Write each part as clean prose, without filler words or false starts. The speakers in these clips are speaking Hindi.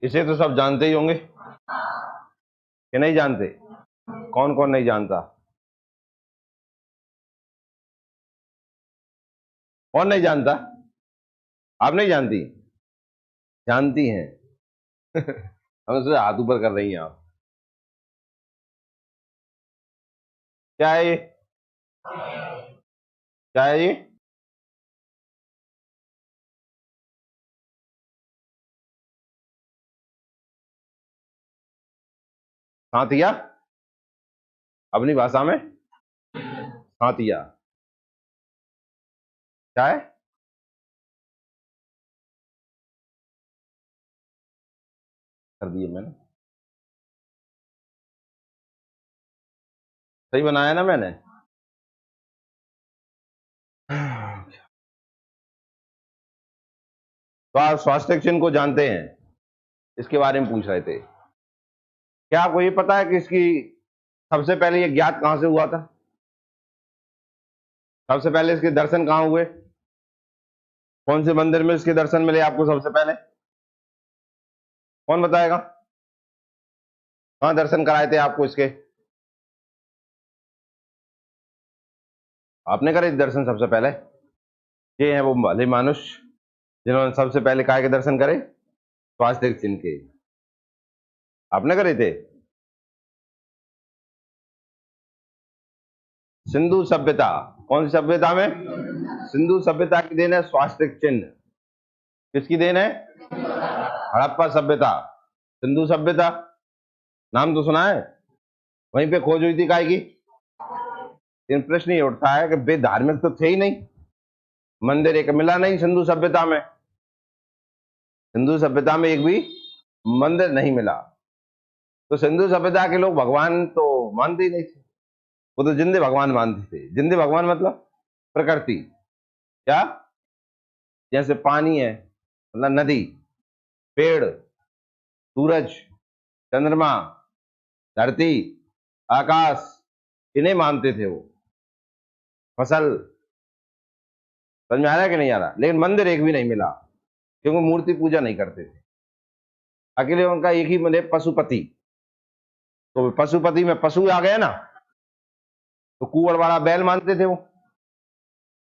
इसे तो सब जानते ही होंगे कि नहीं जानते? कौन कौन नहीं जानता? कौन नहीं जानता? आप नहीं जानती? जानती हैं। हम उससे हाथ ऊपर कर रही हैं आप। क्या है ये? क्या है ये? सातिया? अपनी भाषा में सातिया क्या है? कर दिए मैंने। सही बनाया ना मैंने? तो आप स्वास्थ्य चिन्ह को जानते हैं, इसके बारे में पूछ रहे थे। क्या आपको ये पता है कि इसकी सबसे पहले ये ज्ञात कहां से हुआ था? सबसे पहले इसके दर्शन कहां हुए? कौन से मंदिर में इसके दर्शन मिले आपको सबसे पहले? कौन बताएगा? कहां दर्शन कराए थे आपको इसके? आपने करे दर्शन सबसे पहले? ये है वो भले मनुष्य जिन्होंने सबसे पहले काय के दर्शन करे? स्वास्थ्य चिन्ह के। आपने करे थे? सिंधु सभ्यता। कौन सी सभ्यता में? सिंधु सभ्यता की देन है स्वास्थ्य चिन्ह। किसकी देन है? हड़प्पा सभ्यता। सिंधु सभ्यता नाम तो सुना है। वहीं पे खोज हुई थी काय की? इन प्रश्न ये उठता है कि वे धार्मिक तो थे ही नहीं, मंदिर एक मिला नहीं सिंधु सभ्यता में। सिंधु सभ्यता में एक भी मंदिर नहीं मिला, तो सिंधु सभ्यता के लोग भगवान तो मानते ही नहीं थे। वो तो जिंदे भगवान मानते थे। जिंदे भगवान मतलब प्रकृति। क्या? जैसे पानी है मतलब नदी, पेड़, सूरज, चंद्रमा, धरती, आकाश, इन्हें मानते थे वो। फसल। समझ में आ रहा है कि नहीं आ रहा? लेकिन मंदिर एक भी नहीं मिला, क्योंकि मूर्ति पूजा नहीं करते थे। अकेले उनका एक ही मंदिर पशुपति। तो पशुपति में पशु आ गया ना, तो कुंवर वाला बैल मानते थे वो।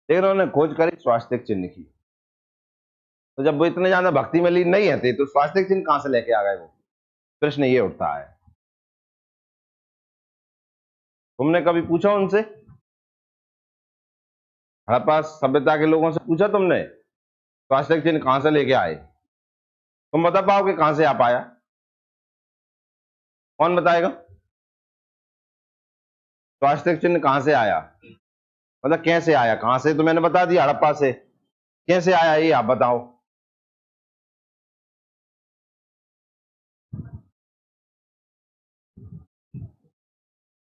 लेकिन उन्होंने खोज करी स्वास्थ्य चिन्ह की। तो जब वो इतने ज्यादा भक्ति में लीन नहीं है तो स्वास्थ्य चिन्ह कहां से लेके आ गए वो? प्रश्न ये उठता है। तुमने कभी पूछा उनसे? हड़प्पा सभ्यता के लोगों से पूछा तुमने स्वास्थ्य चिन्ह कहां से लेके आए? तुम बता पाओगे कहां से आ पाया? कौन बताएगा? स्वास्थ्य चिन्ह कहां से आया मतलब कैसे आया? कहां से तो मैंने बता दिया, हड़प्पा से। कैसे आया ये आप बताओ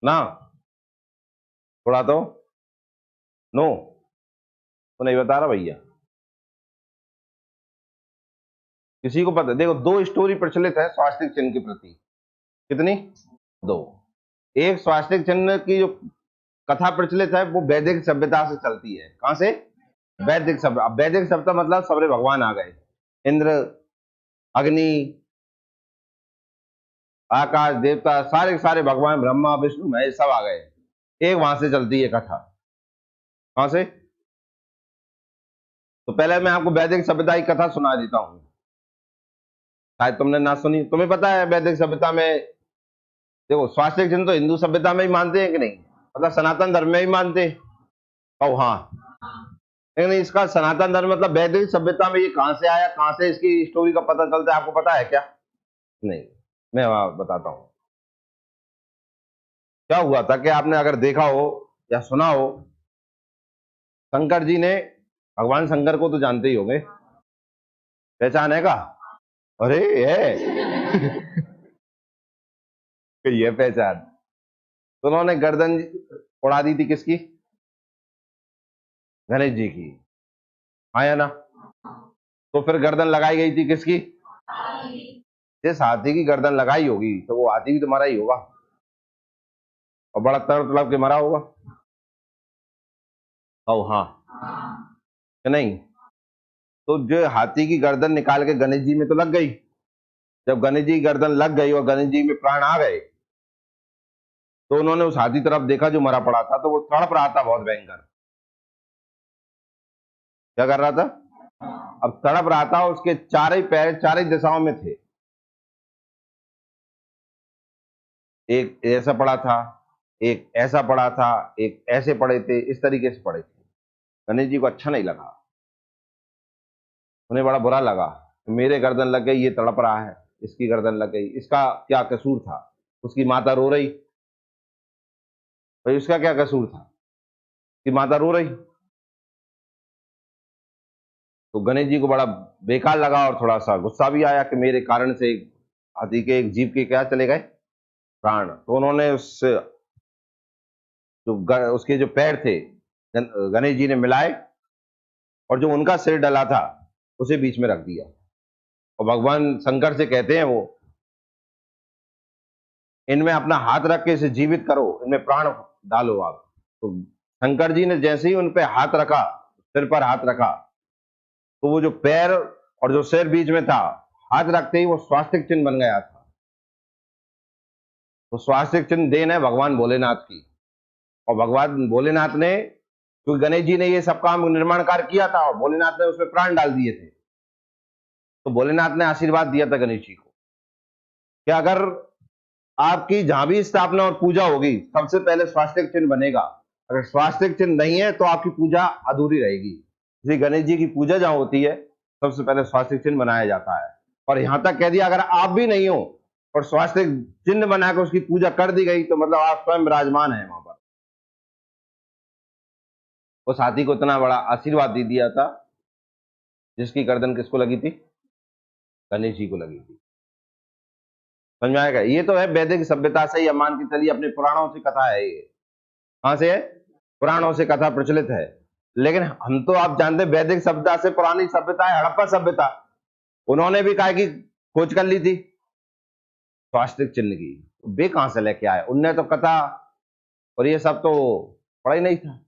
ना। थोड़ा तो नो तो नहीं बता रहा भैया। किसी को पता? देखो, दो स्टोरी प्रचलित है स्वास्थ्य चिन्ह के प्रति। कितनी? दो। एक स्वास्थ्य चिन्ह की जो कथा प्रचलित है वो वैदिक सभ्यता से चलती है। कहां से? वैदिक सभ्यता। अब वैदिक सभ्यता मतलब सारे भगवान आ गए। इंद्र, अग्नि, आकाश देवता, सारे सारे भगवान, ब्रह्मा विष्णु महेश सब आ गए। एक वहां से चलती है कथा। कहां से? तो पहले मैं आपको वैदिक सभ्यता की कथा सुना देता हूं, शायद तुमने ना सुनी। तुम्हें पता है वैदिक सभ्यता में, देखो, स्वास्थ्य चिन्ह तो हिंदू सभ्यता में ही मानते हैं कि नहीं? मतलब सनातन धर्म में ही मानते हैं। ओ हाँ। लेकिन इसका सनातन धर्म मतलब वैदिक सभ्यता में ये कहां से आया, कहां से इसकी स्टोरी का पता चलता है, आपको पता है क्या? नहीं। मैं बताता हूं क्या हुआ था। कि आपने अगर देखा हो या सुना हो, शंकर जी ने, भगवान शंकर को तो जानते ही होंगे, पहचान है का? अरे है। ये पहचान। तो उन्होंने गर्दन उड़ा दी थी किसकी? गणेश जी की। हाँ या ना? तो फिर गर्दन लगाई गई थी किसकी? जिस हाथी की गर्दन लगाई होगी तो वो हाथी भी तुम्हारा ही होगा, और बड़ा तड़प के मरा होगा। ओ हाँ कि नहीं? तो जो हाथी की गर्दन निकाल के गणेश जी में तो लग गई, जब गणेश जी की गर्दन लग गई और गणेश जी में प्राण आ गए, तो उन्होंने उस हाथी तरफ देखा जो मरा पड़ा था, तो वो तड़प रहा था बहुत भयंकर। क्या कर रहा था? अब तड़प रहा था, उसके चारों पैर चारों दिशाओं में थे। एक ऐसा पड़ा था, एक ऐसा पड़ा था, एक ऐसे पड़े थे, इस तरीके से पड़े थे। गणेश जी को अच्छा नहीं लगा, उन्हें बड़ा बुरा लगा। मेरे गर्दन लग गई, ये तड़प रहा है, इसकी गर्दन लग गई, इसका क्या कसूर था? उसकी माता रो रही, भाई उसका क्या कसूर था कि माता रो रही? तो गणेश जी को बड़ा बेकार लगा और थोड़ा सा गुस्सा भी आया कि मेरे कारण से एक हाथी के, एक जीव के क्या चले गए? प्राण। तो उन्होंने उसके जो पैर थे गणेश जी ने मिलाए, और जो उनका सिर डला था उसे बीच में रख दिया। और भगवान शंकर से कहते हैं वो, इनमें अपना हाथ रख के इसे जीवित करो, इनमें प्राण डालो आप। तो शंकर जी ने जैसे ही उन पे हाथ रखा, सिर पर हाथ रखा, तो वो जो पैर और जो सिर बीच में था, हाथ रखते ही वो स्वास्तिक चिन्ह बन गया था। तो स्वास्तिक चिन्ह देन है भगवान भोलेनाथ की। और भगवान भोलेनाथ ने, क्योंकि गणेश जी ने ये सब काम निर्माण कार्य किया था और भोलेनाथ ने उसमें प्राण डाल दिए थे, तो भोलेनाथ ने आशीर्वाद दिया था गणेश जी को कि अगर आपकी जहां भी स्थापना और पूजा होगी, सबसे पहले स्वास्तिक चिन्ह बनेगा। अगर स्वास्तिक चिन्ह नहीं है तो आपकी पूजा अधूरी रहेगी। इसलिए गणेश जी की पूजा जहां होती है, सबसे पहले स्वास्तिक चिन्ह बनाया जाता है। और यहां तक कह दिया, अगर आप भी नहीं हो और स्वास्तिक चिन्ह बनाकर उसकी पूजा कर दी गई, तो मतलब आप स्वयं विराजमान है वहां पर। उस हाथी को इतना बड़ा आशीर्वाद दे दिया था, जिसकी गर्दन किसको लगी थी? गणेश जी को लगी थी। समझ में आएगा? ये तो है वैदिक सभ्यता से ही, मान के चलिए अपने पुराणों से कथा है ये। कहां से है? पुराणों से कथा प्रचलित है। लेकिन हम तो आप जानते हैं वैदिक सभ्यता से पुरानी सभ्यता है हड़प्पा सभ्यता। उन्होंने भी काय की खोज कर ली थी? स्वास्तिक चिन्ह की। वे कहां से लेके आए? उनने तो कथा और ये सब तो पढ़ा ही नहीं था,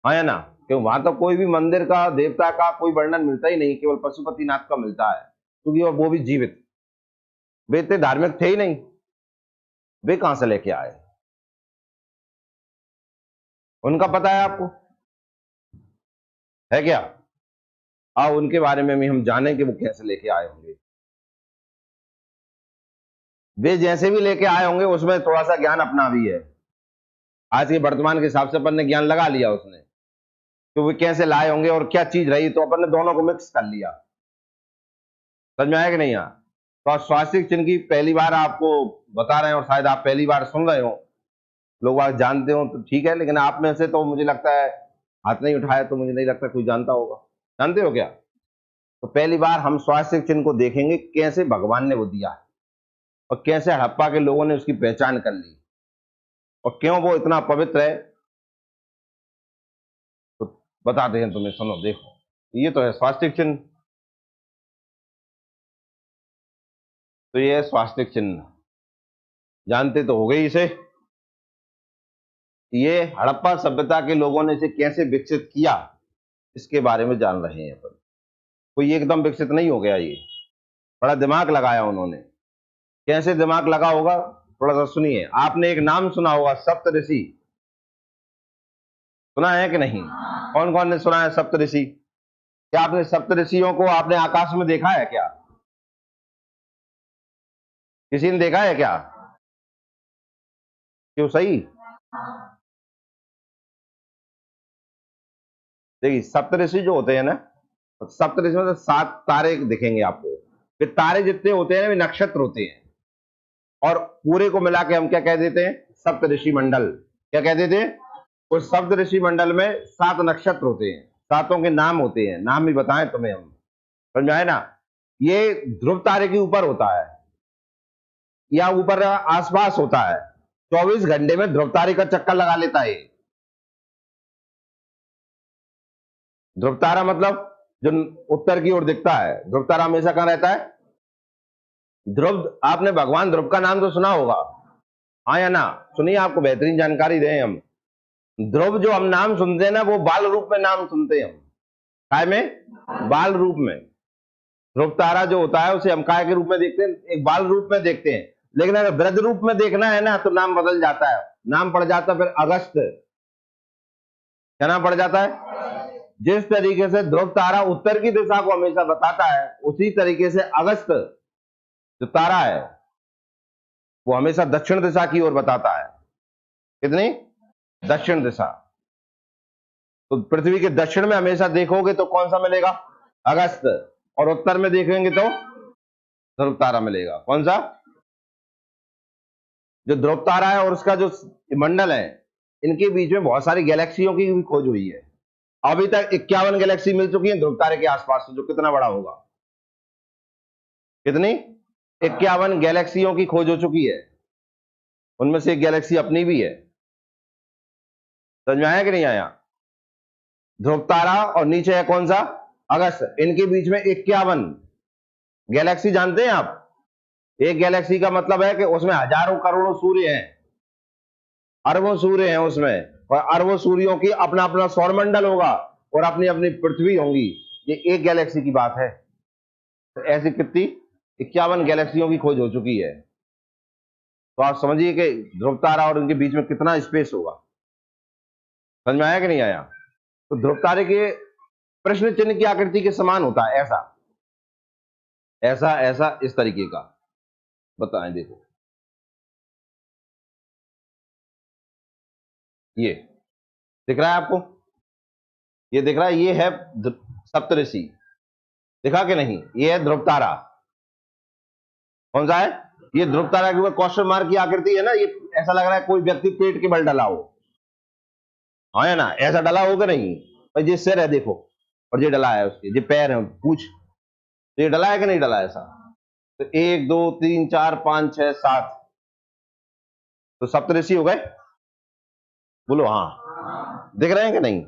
हाँ या ना? क्यों? वहां तो कोई भी मंदिर का, देवता का कोई वर्णन मिलता ही नहीं, केवल पशुपतिनाथ का मिलता है, क्योंकि वो भी जीवित। वे इतने धार्मिक थे ही नहीं, वे कहां से लेके आए? उनका पता है आपको? है क्या? आओ उनके बारे में भी हम जानें कि वो कैसे लेके आए होंगे। वे जैसे भी लेके आए होंगे, उसमें थोड़ा सा ज्ञान अपना भी है। आज के वर्तमान के हिसाब से अपन ने ज्ञान लगा लिया उसने, तो वे कैसे लाए होंगे और क्या चीज रही, तो अपन ने दोनों को मिक्स कर लिया। समझ में आया कि नहीं? यहाँ तो स्वास्तिक चिन्ह की पहली बार आपको बता रहे हैं, और शायद आप पहली बार सुन रहे हो। लोग आज जानते हो तो ठीक है, लेकिन आप में से तो मुझे लगता है, हाथ नहीं उठाया तो मुझे नहीं लगता कोई जानता होगा। जानते हो क्या? तो पहली बार हम स्वास्तिक चिन्ह को देखेंगे, कैसे भगवान ने वो दिया है और कैसे हड़प्पा के लोगों ने उसकी पहचान कर ली और क्यों वो इतना पवित्र है। तो बताते हैं तुम्हें, सुनो देखो। ये तो है स्वास्तिक चिन्ह, तो ये है स्वास्तिक चिन्ह। जानते तो हो गए इसे। ये हड़प्पा सभ्यता के लोगों ने इसे कैसे विकसित किया, इसके बारे में जान रहे हैं अपन। कोई एकदम विकसित नहीं हो गया, ये बड़ा दिमाग लगाया उन्होंने। कैसे दिमाग लगा होगा, थोड़ा सा सुनिए। आपने एक नाम सुना होगा, सप्तऋषि। सुना है कि नहीं? कौन कौन ने सुना है सप्तऋषि? क्या आपने सप्तऋषियों को आपने आकाश में देखा है क्या? किसी ने देखा है क्या? क्यों? सही। देखिए सप्तऋषि जो होते हैं ना, सप्तऋषि में 7 तारे दिखेंगे आपको। ये तारे जितने होते हैं ना, वे नक्षत्र होते हैं, और पूरे को मिला के हम क्या कह देते हैं? सप्तऋषि मंडल। क्या कह देते हैं? उस सप्तऋषि मंडल में 7 नक्षत्र होते हैं, 7 के नाम होते हैं। नाम भी बताएं तुम्हें हम, समझ में आए ना? ये ध्रुव तारे के ऊपर होता है, या ऊपर आसपास होता है। 24 घंटे में ध्रुव तारे का चक्कर लगा लेता है। ध्रुव तारा मतलब जो उत्तर की ओर दिखता है, ध्रुव तारा हमेशा कहां रहता है? ध्रुव। आपने भगवान ध्रुव का नाम तो सुना होगा, हाँ या ना? सुनिए, आपको बेहतरीन जानकारी दें हम। ध्रुव जो हम नाम सुनते हैं ना, वो बाल रूप में नाम सुनते हैं हम। काय में? बाल रूप में। ध्रुव तारा जो होता है उसे हम काय के रूप में देखते हैं, एक बाल रूप में देखते हैं, लेकिन अगर वृद्ध रूप में देखना है ना तो नाम बदल जाता है, नाम पड़ जाता है फिर अगस्त। क्या नाम पड़ जाता है? जिस तरीके से ध्रुव तारा उत्तर की दिशा को हमेशा बताता है, उसी तरीके से अगस्त जो तारा है वो हमेशा दक्षिण दिशा की ओर बताता है। कितनी? दक्षिण दिशा। तो पृथ्वी के दक्षिण में हमेशा देखोगे तो कौन सा मिलेगा? अगस्त। और उत्तर में देखेंगे तो ध्रुव तारा मिलेगा। कौन सा? जो ध्रुव तारा है और उसका जो मंडल है, इनके बीच में बहुत सारी गैलेक्सियों की भी खोज हुई है। अभी तक 51 गैलेक्सी मिल चुकी है ध्रुव तारे के आसपास, जो कितना बड़ा होगा? कितनी? 51 गैलेक्सियों की खोज हो चुकी है, उनमें से एक गैलेक्सी अपनी भी है। समझ में आया कि नहीं आया? ध्रुव तारा और नीचे है कौन सा? अगस्त। इनके बीच में 51 गैलेक्सी। जानते हैं आप? एक गैलेक्सी का मतलब है कि उसमें हजारों करोड़ों सूर्य हैं, अरबों सूर्य हैं उसमें, और अरबों सूर्यों की अपना अपना सौरमंडल होगा और अपनी अपनी पृथ्वी होंगी। ये एक गैलेक्सी की बात है। तो ऐसी कितनी? 51 गैलेक्सियों की खोज हो चुकी है। तो आप समझिए कि ध्रुव तारा और उनके बीच में कितना स्पेस होगा। समझ में आया कि नहीं आया? तो ध्रुव तारे के प्रश्न चिन्ह की आकृति के समान होता है, ऐसा ऐसा ऐसा, इस तरीके का। बताएं, देखो ये दिख रहा है आपको? ये दिख रहा है, ये है सप्तऋषि। दिखा कि नहीं? ये है ध्रुव तारा। कौन सा है? ये ध्रुव तारा के ऊपर क्वेश्चन मार्क की आकृति है ना, ये ऐसा लग रहा है कोई व्यक्ति पेट के बल डला हो। हाँ है ना? ऐसा डला होगा नहीं? भाई ये सिर है देखो, और ये डला है, उसके ये पैर है, पूछ, तो ये डला है कि नहीं डला है? ऐसा तो 1 2 3 4 5 6 7, तो सप्तऋषि हो गए। बोलो हाँ। दिख रहे हैं कि नहीं?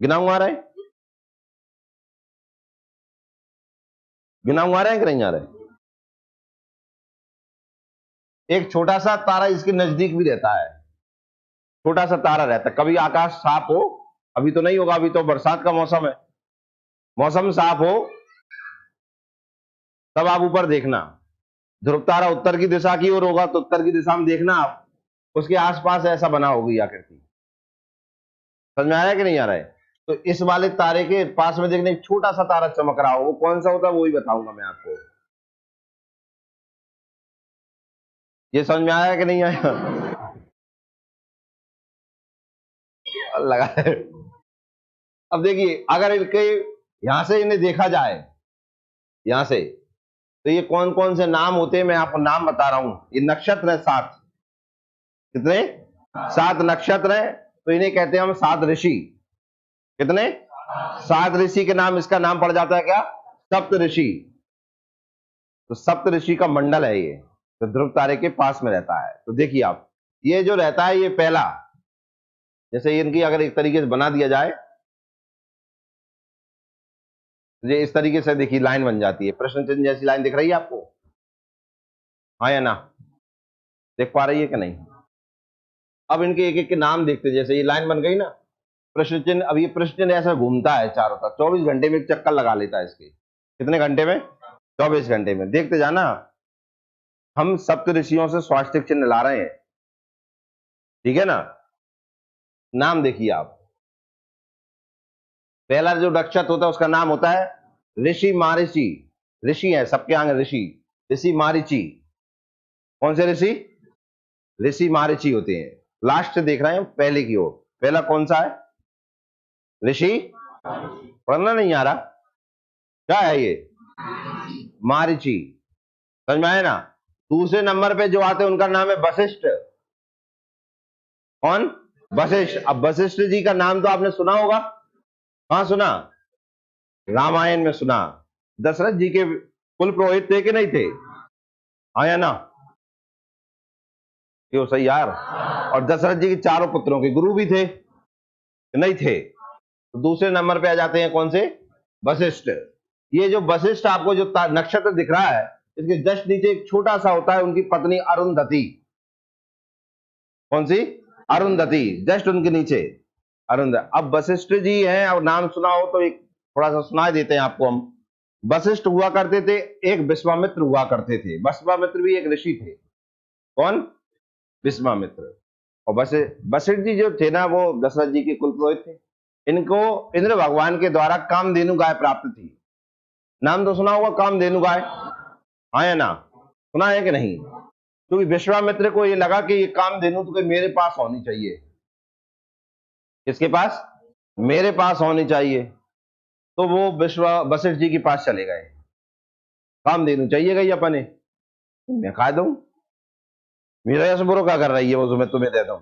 गिनाऊं आ रहे हैं? गिनाऊं आ रहे हैं कि नहीं आ रहे? एक छोटा सा तारा इसके नजदीक भी रहता है, छोटा सा तारा रहता है। कभी आकाश साफ हो, अभी तो नहीं होगा, अभी तो बरसात का मौसम है, मौसम साफ हो तब आप ऊपर देखना, ध्रुव तारा उत्तर की दिशा की ओर होगा तो उत्तर की दिशा में देखना आप, उसके आसपास ऐसा बना होगी आकृति। समझ में आया कि नहीं आ रहा है? तो इस वाले तारे के पास में देखने एक छोटा सा तारा चमक रहा हो, वो कौन सा होता है वो ही बताऊंगा मैं आपको। ये समझ में आया कि नहीं आया? लगा है। अब देखिए, अगर इनके यहां से इन्हें देखा जाए, यहां से, तो ये कौन कौन से नाम होते हैं मैं आपको नाम बता रहा हूं। ये नक्षत्र है 7। कितने? 7 नक्षत्र है, तो इन्हें कहते हैं हम 7 ऋषि। कितने? 7 ऋषि के नाम, इसका नाम पड़ जाता है क्या? सप्त ऋषि। तो सप्त ऋषि का मंडल है ये, तो ध्रुव तारे के पास में रहता है। तो देखिए आप, ये जो रहता है ये पहला, जैसे इनकी अगर एक तरीके से बना दिया जाए, ये इस तरीके से देखिए लाइन बन जाती है, प्रश्न चिन्ह जैसी लाइन दिख रही है आपको? हाँ या ना? देख पा रही है कि नहीं? अब इनके एक एक के नाम देखते हैं। जैसे ये लाइन बन गई ना, प्रश्न चिन्ह, अब ये प्रश्न चिन्ह ऐसा घूमता है चारों तरफ, 24 घंटे में एक चक्कर लगा लेता है इसके। कितने घंटे में? 24 घंटे में। देखते जाना, हम सप्त ऋषियों से स्वास्तिक चिन्ह ला रहे हैं, ठीक है ना? नाम देखिए आप, पहला जो नक्षत्र होता है उसका नाम होता है ऋषि मारिची। ऋषि है सबके आगे, ऋषि, ऋषि मारिची। कौन से ऋषि? ऋषि मारिची होते हैं। लास्ट देख रहे हैं पहले की ओर, पहला कौन सा है? ऋषि, पढ़ना नहीं आ रहा? क्या है ये? मारिची। समझ में आया ना? दूसरे नंबर पे जो आते हैं उनका नाम है वशिष्ठ। कौन? वशिष्ठ। अब वशिष्ठ जी का नाम तो आपने सुना होगा। कहां सुना? रामायण में सुना। दशरथ जी के कुल पुरोहित थे कि नहीं थे? हाँ या ना? क्यों सही यार? और दशरथ जी के चारों पुत्रों के गुरु भी थे, नहीं थे? तो दूसरे नंबर पे आ जाते हैं कौन से? वशिष्ठ। ये जो वशिष्ठ आपको जो नक्षत्र दिख रहा है, इसके जस्ट नीचे एक छोटा सा होता है उनकी पत्नी अरुंधति। कौन सी? अरुंधति, जस्ट उनके नीचे अरुंधति। अब वशिष्ठ जी हैं और नाम सुना हो तो एक थोड़ा सा सुना देते हैं आपको हम। वशिष्ठ हुआ करते थे, एक विश्वामित्र हुआ करते थे। विश्वामित्र भी एक ऋषि थे। कौन? विश्वामित्र। और वशिष्ठ जी जो थे ना, वो दशरथ जी के कुल पुरोहित थे। इनको इंद्र भगवान के द्वारा कामधेनु गाय प्राप्त थी। नाम तो सुना होगा, कामधेनु गाय। हाँ या ना? सुना है कि नहीं? क्योंकि विश्वामित्र को ये लगा कि ये कामधेनु तो मेरे पास होनी चाहिए। किसके पास? मेरे पास होनी चाहिए। तो वो वशिष्ठ जी के पास चले गए। कामधेनु चाहिए गई अपने, मैं खा दूं, मेरा ऐसा बुरा क्या कर रही है, वो तुम्हें देता हूं।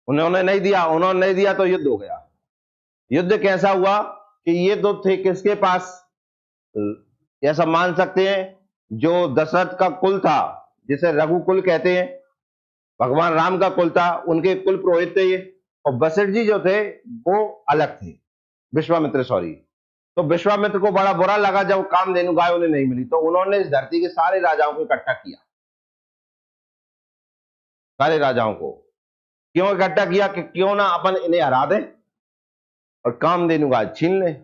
उन्होंने नहीं दिया, उन्होंने नहीं दिया तो युद्ध हो गया। युद्ध कैसा हुआ कि ये तो थे किसके पास, ऐसा मान सकते हैं जो दशरथ का कुल था, जिसे रघुकुल कहते हैं, भगवान राम का कुल था, उनके कुल पुरोहित थे ये। और वशिष्ठ जी जो थे वो अलग थे, विश्वामित्र सॉरी। तो विश्वामित्र को बड़ा बुरा लगा जब कामधेनु गाय उन्हें नहीं मिली, तो उन्होंने इस धरती के सारे राजाओं को इकट्ठा किया। सारे राजाओं को क्यों इकट्ठा किया कि क्यों ना अपन इन्हें हरा दें और कामधेनु गाय छीन लें।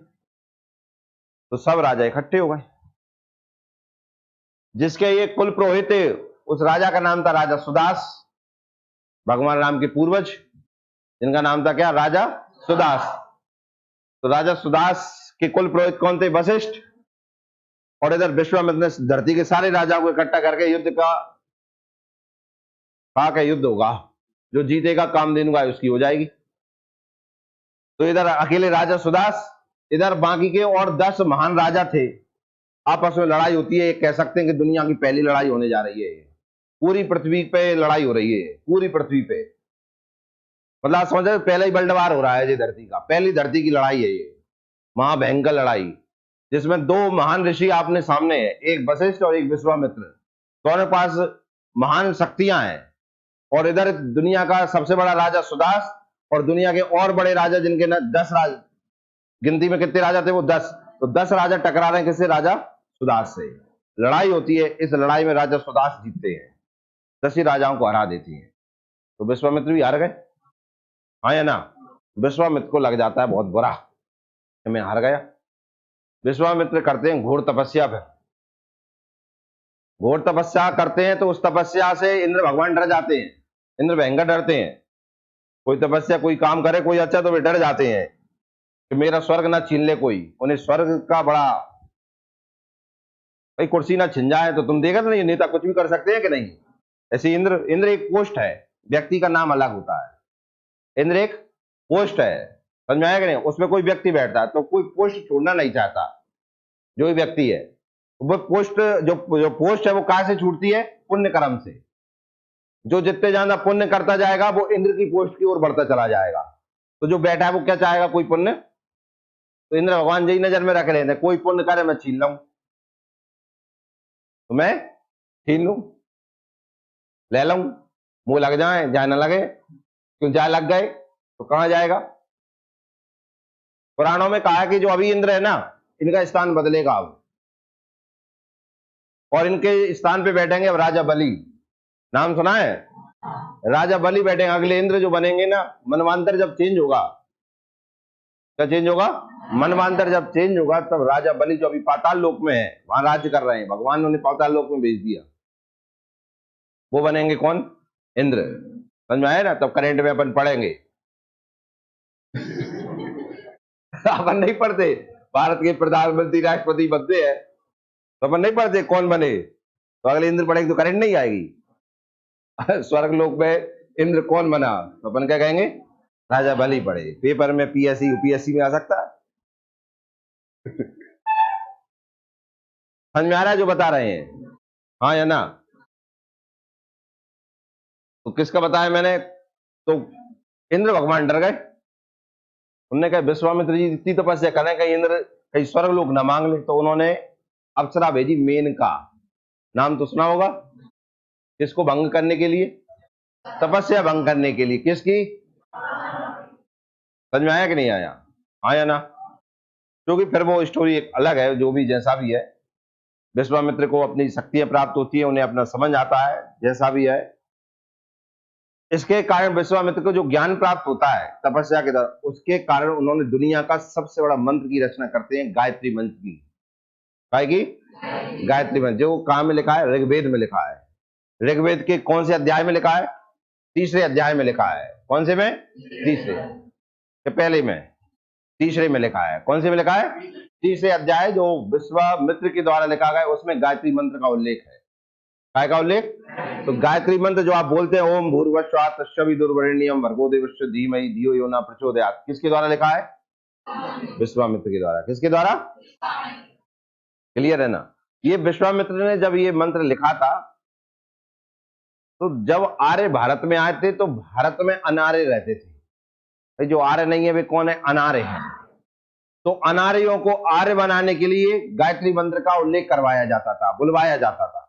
तो सब राजा इकट्ठे हो गए। जिसके ये कुल पुरोहित थे, उस राजा का नाम था राजा सुदास, भगवान राम के पूर्वज, जिनका नाम था क्या? राजा सुदास। तो राजा सुदास के कुल पुरोहित कौन थे? वशिष्ठ। और इधर विश्वामित्र ने धरती के सारे राजाओं को इकट्ठा करके युद्ध का कहा कि युद्ध होगा, जो जीतेगा कामधेनु गाय उसकी हो जाएगी। तो इधर अकेले राजा सुदास, इधर बाकी के और 10 महान राजा थे। आपस में लड़ाई होती है, कह सकते हैं कि दुनिया की पहली लड़ाई होने जा रही है। पूरी पृथ्वी पे लड़ाई हो रही है, पूरी पृथ्वी पे। मतलब समझे, पहला ही वर्ल्ड वार हो रहा है ये धरती का, पहली धरती की लड़ाई है ये, महाभयंकर लड़ाई, जिसमें 2 महान ऋषि आपने सामने है, एक वशिष्ठ और एक विश्वामित्र। दोनों पास महान शक्तियां हैं। और इधर दुनिया का सबसे बड़ा राजा सुदास, और दुनिया के और बड़े राजा जिनके ना 10 राजा, गिनती में कितने राजा थे वो? 10। तो 10 राजा टकरा रहे हैं किससे? राजा सुदास से। लड़ाई होती है, इस लड़ाई में राजा सुदास जीतते हैं, 10 ही राजाओं को हरा देती है। तो विश्वामित्र भी हार गए। हाँ या ना? विश्वामित्र को लग जाता है बहुत बुरा कि मैं हार गया। विश्वामित्र करते हैं घोर तपस्या पे। घोर तपस्या करते हैं तो उस तपस्या से इंद्र भगवान डर जाते हैं। इंद्र भयंकर डरते हैं। कोई तपस्या कोई काम करे कोई अच्छा तो वे डर जाते हैं कि मेरा स्वर्ग ना छीन ले कोई। उन्हें स्वर्ग का बड़ा, भाई कुर्सी ना छिन जाए। तो तुम देखा नहीं, नेता कुछ भी कर सकते हैं कि नहीं? ऐसे इंद्र एक पोस्ट है, व्यक्ति का नाम अलग होता है। इंद्र एक पोस्ट है, समझ में आया कि नहीं? उसमें कोई व्यक्ति बैठता है, तो कोई पोस्ट छोड़ना नहीं चाहता। जो व्यक्ति है वो पोस्ट, जो पोस्ट है वो कहां से छूटती है? पुण्य कर्म से। जो जितने ज्यादा पुण्य करता जाएगा वो इंद्र की पोस्ट की ओर बढ़ता चला जाएगा। तो जो बैठा है वो क्या चाहेगा? कोई पुण्य। तो इंद्र भगवान यही नजर में रख रहे थे, कोई पुण्य करे मैं छीन लूं, तो मैं छीन लूं, ले लूं, मुंह लग जाए जाए ना लगे। क्यों जाए लग गए तो कहां जाएगा? पुराणों में कहा है कि जो अभी इंद्र है ना, इनका स्थान बदलेगा अब, और इनके स्थान पे बैठेंगे अब राजा बलि। नाम सुना है? राजा बलि बैठेंगे। अगले इंद्र जो बनेंगे ना, मनवांतर जब चेंज होगा, क्या चेंज होगा? मनवांतर जब चेंज होगा तब राजा बलि जो अभी पाताल लोक में है, वहां राज्य कर रहे हैं, भगवान ने उन्हें पाताल लोक में भेज दिया, वो बनेंगे कौन? इंद्र। समझ में आया ना? तब करंट में अपन पढ़ेंगे। अपन नहीं पढ़ते, भारत के प्रधानमंत्री राष्ट्रपति बनते हैं तो अपन नहीं पढ़ते कौन बने, तो अगले इंद्र पढ़ेंगे तो करंट नहीं आएगी। स्वर्ग लोक में इंद्र कौन बना तो अपन क्या कहेंगे? राजा बलि पढ़े। पेपर में पीएससी यूपीएससी में आ सकता है। समझ में आ रहा है जो बता रहे हैं? हाँ या ना? तो किसका बताया मैंने? तो इंद्र भगवान डर गए। उन्होंने कहा विश्वामित्र जी इतनी तपस्या करें कहीं इंद्र कहीं स्वर्ग लोक न मांग ले। तो उन्होंने अप्सरा भेजी, मेनका। नाम तो सुना होगा। किसको भंग करने के लिए? तपस्या भंग करने के लिए। किसकी? समझ में आया कि नहीं आया? हाँ या ना? क्योंकि फिर वो स्टोरी एक अलग है, जो भी जैसा भी है। विश्वामित्र को अपनी शक्तियां प्राप्त होती है, उन्हें अपना समझ आता है, जैसा भी है। इसके कारण विश्वामित्र को जो ज्ञान प्राप्त होता है तपस्या के द्वारा, उसके कारण उन्होंने दुनिया का सबसे बड़ा मंत्र की रचना करते हैं, गायत्री मंत्र की। काय की गायत्री मंत्र, जो कहाँ में लिखा है? ऋग्वेद में लिखा है। ऋग्वेद के कौन से अध्याय में लिखा है? तीसरे अध्याय में लिखा है। कौन से में? तीसरे के पहले में, तीसरे में लिखा है। कौन से में लिखा है? तीसरे अध्याय, जो विश्वामित्र के द्वारा लिखा गया, उसमें गायत्री मंत्र का उल्लेख है। काय का उल्लेख? तो गायत्री मंत्र जो आप बोलते हैं, ओम भूर्भुवस्सुः तत्सवितुर्वरेण्यं भर्गो देवस्य धीमहि धियो यो न प्रचोदयात्, किसके द्वारा लिखा है? विश्वामित्र के द्वारा। किसके द्वारा? क्लियर है ना? ये विश्वामित्र ने जब ये मंत्र लिखा था, तो जब आर्य भारत में आए थे, तो भारत में अनार्य रहते थे। भाई जो आर्य नहीं है वे कौन है? अनार्य है। तो अनार्यों को आर्य बनाने के लिए गायत्री मंत्र का उल्लेख करवाया जाता था, बुलवाया जाता था।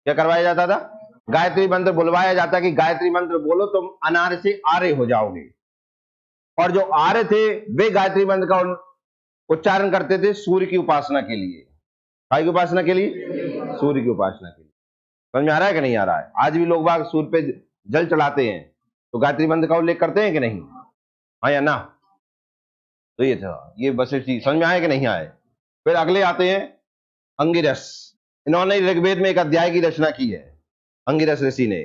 क्या करवाया जाता था? गायत्री मंत्र बुलवाया जाता कि गायत्री मंत्र बोलो, तुम अनार्य से आर्य हो जाओगे। और जो आर्य थे वे गायत्री मंत्र का उच्चारण करते थे सूर्य की उपासना के लिए। काय की उपासना के लिए? सूर्य की उपासना के लिए। समझ में आ रहा है कि नहीं आ रहा है? आज भी लोग बाग सूर्य पे जल चढ़ाते हैं, तो गायत्री मंत्र का उल्लेख करते हैं कि नहीं? हाँ या ना? तो ये था, ये वशिष्ठ जी समझ में आए कि नहीं आए? फिर अगले आते हैं अंगिरस। इन्होंने ऋग्वेद में एक अध्याय की रचना की है, अंगिरस ऋषि ने।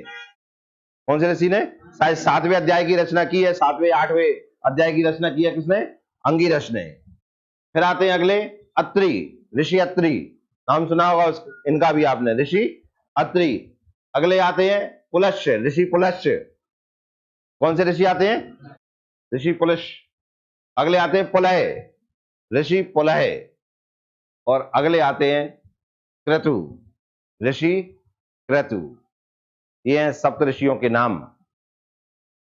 कौन से ऋषि ने? शायद 7वें अध्याय की रचना की है, 7वें 8वें अध्याय की रचना की है। किसने? अंगिरस ने। फिर आते हैं अगले अत्रि, ऋषि अत्रि, नाम सुना होगा इनका भी आपने, ऋषि अत्रि। अगले आते हैं पुलस्य, ऋषि पुलस्य। कौन से ऋषि आते हैं? ऋषि पुलस्य। अगले आते हैं पुलह, ऋषि पुलह। और अगले आते हैं क्रतु, ऋषि क्रतु। ये हैं सप्त ऋषियों के नाम।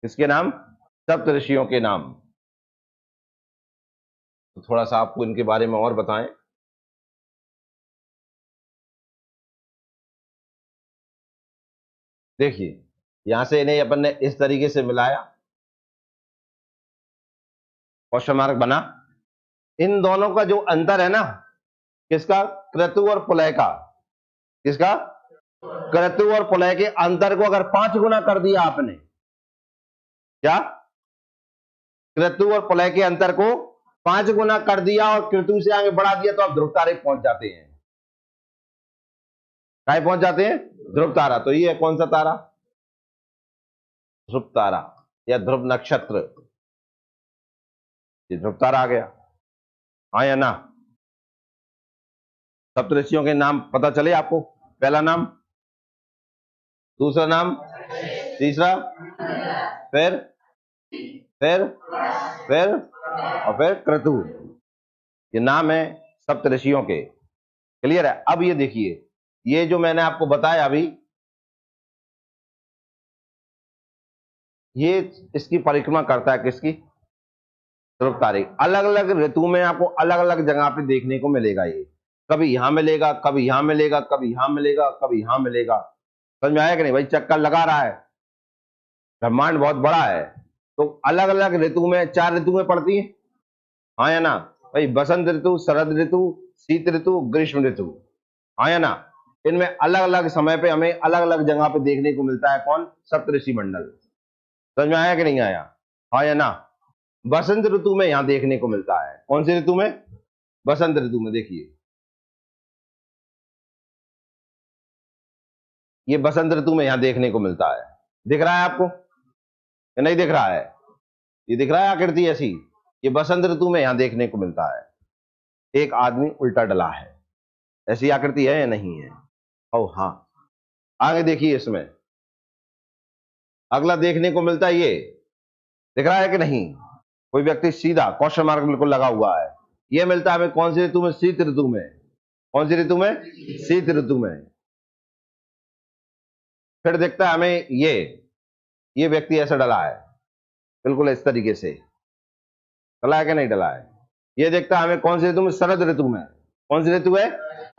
किसके नाम? सप्त ऋषियों के नाम। तो थोड़ा सा आपको इनके बारे में और बताएं। देखिए, यहां से इन्हें अपन ने इस तरीके से मिलाया, क्वेश्चन मार्क बना। इन दोनों का जो अंतर है ना, किसका? क्रतु और पुलह का। किसका? क्रतु और पुलह के अंतर को अगर 5 गुना कर दिया आपने, क्या? क्रतु और पुलह के अंतर को 5 गुना कर दिया और क्रतु से आगे बढ़ा दिया, तो आप ध्रुव तारे पहुंच जाते हैं। कहां पहुंच जाते हैं? ध्रुव तारा। तो ये है कौन सा तारा? ध्रुव तारा या ध्रुव नक्षत्र। ये ध्रुव तारा आ गया। हाँ या ना? सप्तऋषियों के नाम पता चले आपको? पहला नाम, दूसरा नाम, तीसरा, फिर फिर फिर और फिर क्रतु। ये नाम है सप्तऋषियों के। क्लियर है? अब ये देखिए, ये जो मैंने आपको बताया अभी, ये इसकी परिक्रमा करता है। किसकी? ध्रुव तारे। अलग अलग ऋतु में आपको अलग अलग जगह पे देखने को मिलेगा। ये कभी यहां मिलेगा, कभी यहां मिलेगा, कभी यहां मिलेगा, कभी यहां मिलेगा। समझ में आया कि नहीं? भाई चक्कर लगा रहा है, ब्रह्मांड बहुत बड़ा है। तो अलग अलग ऋतु में, 4 ऋतु में पड़ती है। हाँ या ना? भाई बसंत ऋतु, शरद ऋतु, शीत ऋतु, ग्रीष्म ऋतु। हाँ या ना? इनमें अलग अलग समय पे हमें अलग अलग जगह पे देखने को मिलता है। कौन? सप्तऋषि मंडल। समझ में आया कि नहीं आया? हाँ या ना? बसंत ऋतु में यहां देखने को मिलता है। कौन सी ऋतु में? बसंत ऋतु में। देखिए, ये बसंत ऋतु में यहां देखने को मिलता है। दिख रहा है आपको या नहीं दिख रहा है? ये दिख रहा है आकृति ऐसी? ये बसंत ऋतु में यहां देखने को मिलता है। एक आदमी उल्टा डला है, ऐसी आकृति है या नहीं है? ओ हाँ। आगे देखिए, इसमें अगला देखने को मिलता है, ये दिख रहा है कि नहीं? कोई व्यक्ति सीधा क्वेश्चन मार्क बिल्कुल लगा हुआ है। ये मिलता है हमें कौन सी ऋतु में? शीत ऋतु में। कौन सी ऋतु में? शीत ऋतु में। फिर दिखता है हमें ये व्यक्ति ऐसा डला है, बिल्कुल इस तरीके से डला है कि नहीं डला है? ये देखता है हमें कौन सी ऋतु में? शरद ऋतु में। कौन सी ऋतु है?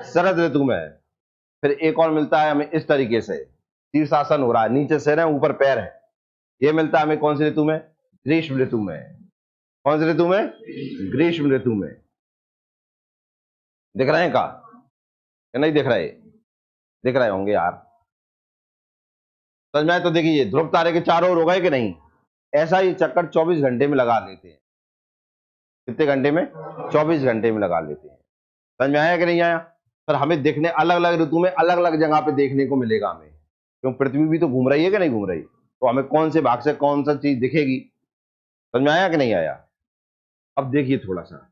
शरद ऋतु में। फिर एक और मिलता है हमें इस तरीके से, शीर्षासन हो रहा है, नीचे सिर है, ऊपर पैर है। ये मिलता है हमें कौन सी ऋतु में? ग्रीष्म ऋतु में। कौन सी ऋतु में? ग्रीष्म ऋतु में। दिख रहे हैं का या नहीं दिख रहे? दिख रहे होंगे यार, समझ में आए? तो देखिए, ध्रुव तारे के चारों ओर हो गए कि नहीं? ऐसा ही चक्कर 24 घंटे में लगा लेते हैं। कितने घंटे में? 24 घंटे में लगा लेते हैं। समझ में आया कि नहीं आया? पर हमें देखने अलग अलग ऋतु में अलग अलग जगह पे देखने को मिलेगा हमें, क्यों पृथ्वी भी तो घूम रही है कि नहीं घूम रही, तो हमें कौन से भाग से कौन सा चीज दिखेगी। समझ में आया कि नहीं आया? अब देखिए थोड़ा सा,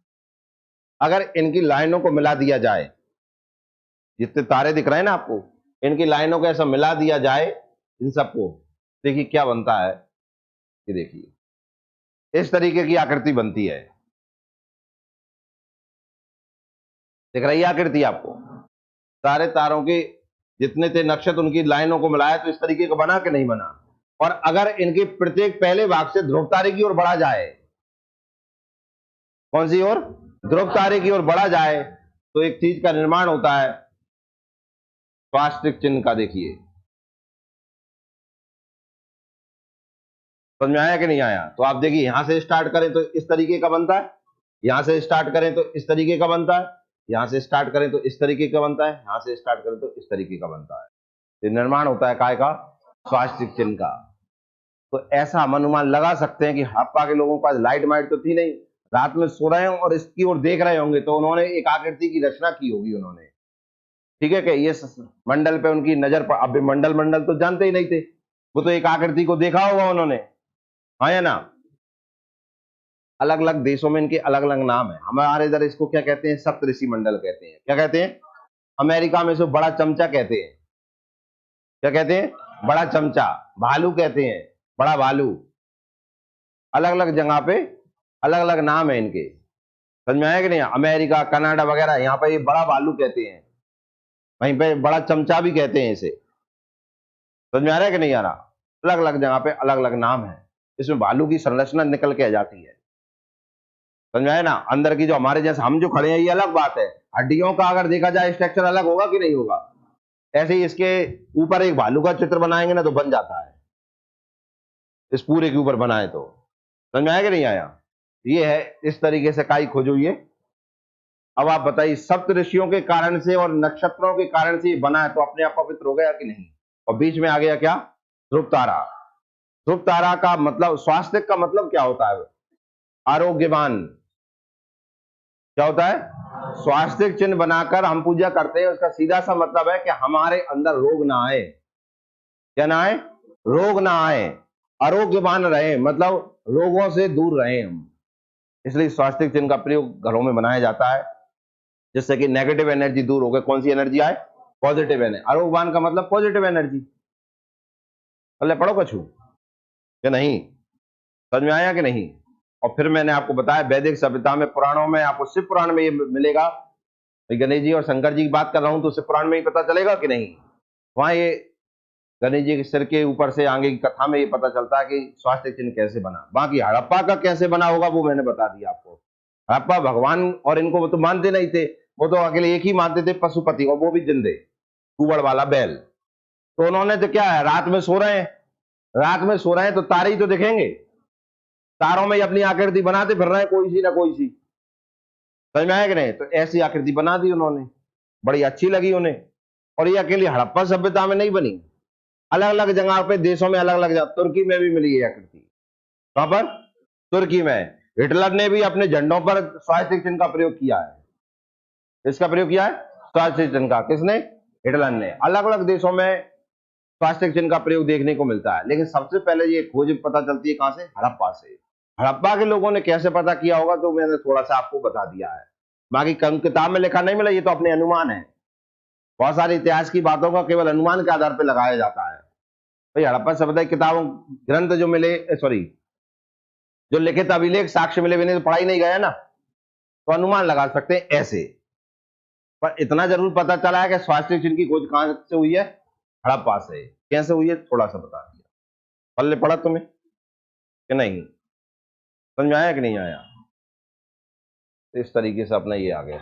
अगर इनकी लाइनों को मिला दिया जाए, जितने तारे दिख रहे हैं ना आपको, इनकी लाइनों को ऐसा मिला दिया जाए इन सबको, देखिए क्या बनता है। ये देखिए इस तरीके की आकृति बनती है, दिख रही है आकृति आपको? सारे तारों के जितने थे नक्षत्र, उनकी लाइनों को मिलाया तो इस तरीके का बना कि नहीं बना। और अगर इनके प्रत्येक पहले भाग से ध्रुव तारे की ओर बढ़ा जाए, कौन सी ओर? ध्रुव तारे की ओर बढ़ा जाए, तो एक चीज का निर्माण होता है, स्वास्तिक चिन्ह का। देखिए समझ में आया कि नहीं आया? तो आप देखिए यहां से स्टार्ट करें तो इस तरीके का बनता है, यहां से स्टार्ट करें तो इस तरीके का बनता है, यहां से स्टार्ट करें तो इस तरीके का बनता है, यहां से स्टार्ट करें तो इस तरीके का बनता है। ये निर्माण होता है काय का? स्वास्तिक चिन्ह का। तो ऐसा हम अनुमान लगा सकते हैं कि हड़प्पा के लोगों के पास लाइट माइट तो थी नहीं, रात में सो रहे हैं और इसकी ओर देख रहे होंगे, तो उन्होंने एक आकृति की रचना की होगी उन्होंने, ठीक है कि ये मंडल पे उनकी नजर पर, अब मंडल मंडल तो जानते ही नहीं थे, वो तो एक आकृति को देखा होगा उन्होंने, हाँ या ना? अलग अलग देशों में इनके अलग अलग नाम है। हमारे इधर इसको क्या कहते हैं? सप्तऋषि मंडल कहते हैं। क्या कहते हैं? अमेरिका में इसको बड़ा चमचा कहते हैं। क्या कहते हैं? बड़ा चमचा। भालू कहते हैं, बड़ा भालू। अलग अलग जगह पे अलग अलग नाम है इनके, समझ में आया कि नहीं? अमेरिका, कनाडा वगैरह, यहाँ पे ये बड़ा भालू कहते हैं, वहीं पे बड़ा चमचा भी कहते हैं इसे। समझ में आ रहा है कि नहीं आ रहा? अलग अलग जगह पे अलग अलग नाम है। इसमें भालू की संरचना निकल के आ जाती है, समझ में आया ना? अंदर की जो हमारे जैसे हम जो खड़े हैं ये अलग बात है, हड्डियों का अगर देखा जाए स्ट्रक्चर अलग होगा कि नहीं होगा? ऐसे ही इसके ऊपर एक भालू का चित्र बनाएंगे ना तो बन जाता है, इस पूरे के ऊपर बनाए तो। समझ में आया कि नहीं आया? ये है इस तरीके से काई खोज हुई है। अब आप बताइए, सप्त ऋषियों के कारण से और नक्षत्रों के कारण से ये बना है, तो अपने आप पवित्र हो गया कि नहीं? और बीच में आ गया क्या? ध्रुव तारा। ध्रुव तारा का मतलब, स्वास्थ्य का मतलब क्या होता है? आरोग्यवान। क्या होता है? स्वास्थ्य चिन्ह बनाकर हम पूजा करते हैं, उसका सीधा सा मतलब है कि हमारे अंदर रोग ना आए। क्या ना आए? रोग ना आए, आरोग्यवान रहे, मतलब रोगों से दूर रहे हम। इसलिए स्वास्थ्य चिन्ह का प्रयोग घरों में बनाया जाता है, जिससे कि नेगेटिव एनर्जी दूर हो गई, कौन सी एनर्जी आए? Positive energy. आरोग्यवान का मतलब पॉजिटिव एनर्जी। पहले पढ़ो कछु कि नहीं? समझ में आया कि नहीं? और फिर मैंने आपको बताया वैदिक सभ्यता में, पुराणों में, आपको शिव पुराण में ये मिलेगा। गणेश जी और शंकर जी की बात कर रहा हूं तो शिव पुराण में ही पता चलेगा कि नहीं? वहां ये गणेश जी के सिर के ऊपर से आगे की कथा में ये पता चलता है कि स्वास्थ्य चिन्ह कैसे बना। बाकी हड़प्पा का कैसे बना होगा वो मैंने बता दिया आपको। हड़प्पा भगवान और इनको वो तो मानते नहीं थे, वो तो अकेले एक ही मानते थे, पशुपति, और वो भी जिंदे, कुबड़ वाला बैल। तो उन्होंने तो क्या है, रात में सो रहे हैं, रात में सो रहे हैं तो तारे ही तो दिखेंगे, तारों में ही अपनी आकृति बनाते फिर रहे हैं, कोई सी ना कोई सी। समझ में आया कि नहीं? तो ऐसी आकृति बना दी उन्होंने, बड़ी अच्छी लगी उन्हें। और ये अकेली हड़प्पा सभ्यता में नहीं बनी, अलग अलग जगह पे देशों में अलग अलग जगह, तुर्की में भी मिली है आकृति। कहां पर? तुर्की में। हिटलर ने भी अपने झंडों पर स्वास्तिक चिन्ह का प्रयोग किया है। इसका प्रयोग किया है स्वास्तिक चिन्ह का, किसने? हिटलर ने। अलग अलग देशों में स्वास्तिक चिन्ह का प्रयोग देखने को मिलता है, लेकिन सबसे पहले ये खोज पता चलती है कहां से? हड़प्पा से। हड़प्पा के लोगों ने कैसे पता किया होगा तो मैंने थोड़ा सा आपको बता दिया है, बाकी किताब में लिखा नहीं मिला, ये तो अपने अनुमान है। बहुत सारे इतिहास की बातों का केवल अनुमान के आधार पर लगाया जाता है। भाई हड़प्पा सभ्यता की किताबों, ग्रंथ जो मिले, सॉरी, जो लिखित अभिलेख साक्ष्य मिले बिना तो पढ़ाई नहीं गया ना, तो अनुमान लगा सकते हैं ऐसे। पर इतना जरूर पता चला है कि स्वास्थ्य चिन्ह की खोज कहां से हुई है? हड़प्पा से। कैसे हुई है थोड़ा सा बता दिया। पल्ले पढ़ा तुम्हें कि नहीं? समझ में आया कि नहीं आया? इस तरीके से अपना ये आ गया।